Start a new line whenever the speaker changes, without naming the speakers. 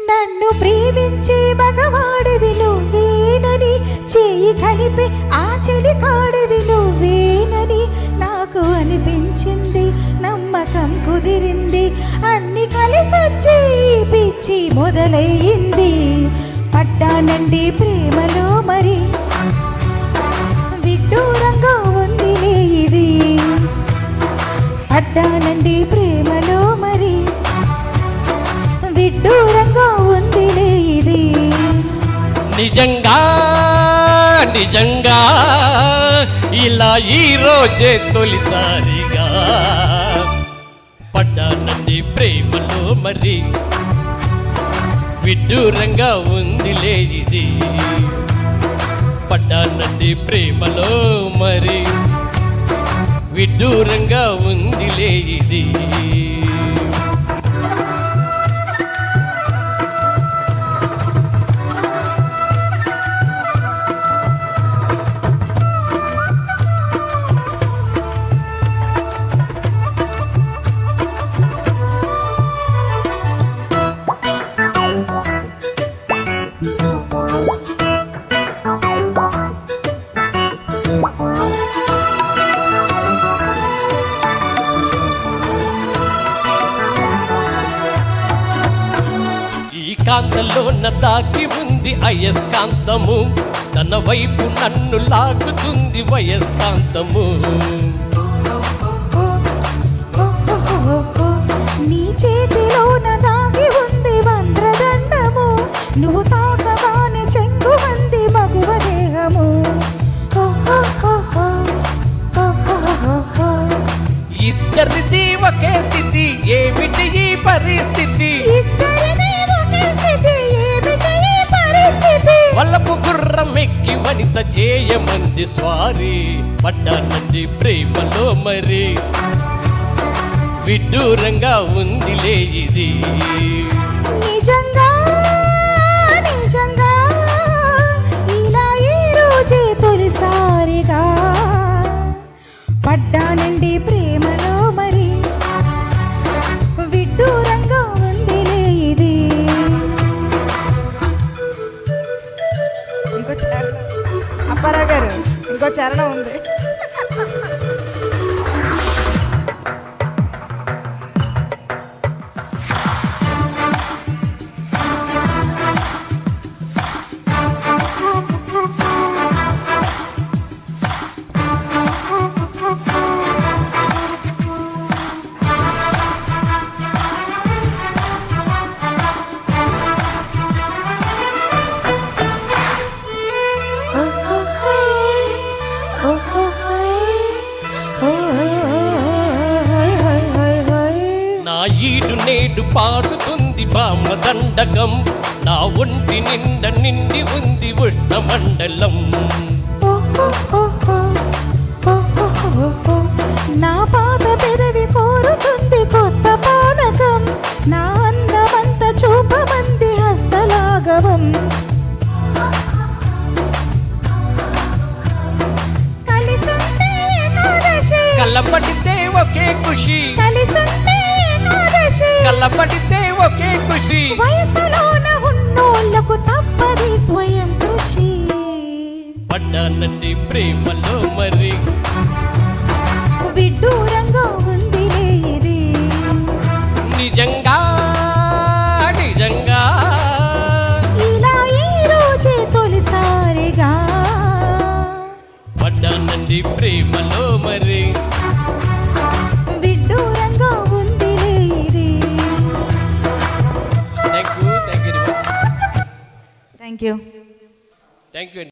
నన్ను ప్రేమించే మగవాడివి నువ్వేనని చేయి కలిపే ఆ చెలికాడివి నువ్వేనని నాకు అనిపించింది, నమ్మకం కుదిరింది, అన్ని కలిసొచ్చి పిచ్చి మొదలయ్యింది. పడ్డానండి ప్రేమలో మరి విడ్డూరంగా ఉందిలే ఇది. పడ్డానండి ప్రేమలో మరి విడ్డూరంగా ఉందిలే ఇది.
నిజంగా నిజంగా ఇలా ఈ రోజే తొలిసారిగా పడ్డానండి ప్రేమలో మరి విడ్డూరంగా ఉందిలే ఇది. పడ్డానండి ప్రేమలో మరి విడ్డూరంగా ఉందిలే ఇది. కాంతలోన దాగి ఉంది అయస్కాంతము, తన వైపు నన్ను లాగుతుంది వయస్కాంతము.
నీ చేతిలోన దాగి ఉంది మంత్రదండము, నువ్వు తాకగానే చెంగు మంది మగువ దేహము.
ఇద్దరిది ఒకే స్థితి, ఏమిటి ఈ పరిస్థితి? వల్లపు గుర్రం ఎక్కి వనిత చేయమంది స్వారీ. పడ్డానండి ప్రేమలో మరి విడ్డూరంగా ఉందిలే ఇది.
నిజంగా నిజంగా ఇలా ఈ రోజే తొలిసారిగా పడ్డానండి ప్రేమలో మరి విడ్డూరంగా ఉందిలే ఇది. ఇంకో చరణం అప్పారావు గారు, ఇంకో చరణం ఉంది.
ఈడు నేడు పాడుతుంది భామదండకం, నా ఒంటి నిండ నిండి ఉంది ఉష్ణమండలం.
నా పాత పెదవి కోరుతుంది కొత్త పానకం, నా అందమంత చూపమంది హస్తలాఘవం. కలిసుంటే ఏకాదశి,
కలపడితే ఒకే ఖుషి, కలపడితే ఒకే ఖుషి.
వయసులోన ఉన్నోళ్ళకు తప్పది స్వయం కృషి.
పడ్డానండి ప్రేమలో మరి
విడ్డూరంగా ఉందిలే ఇది.
నిజంగా నిజంగా
ఇలా ఈ రోజే తొలిసారిగా
పడ్డానండి ప్రేమలో మరి
విడ్డూరంగా ఉందిలే ఇది.
Thank you.
Thank you.
Thank you.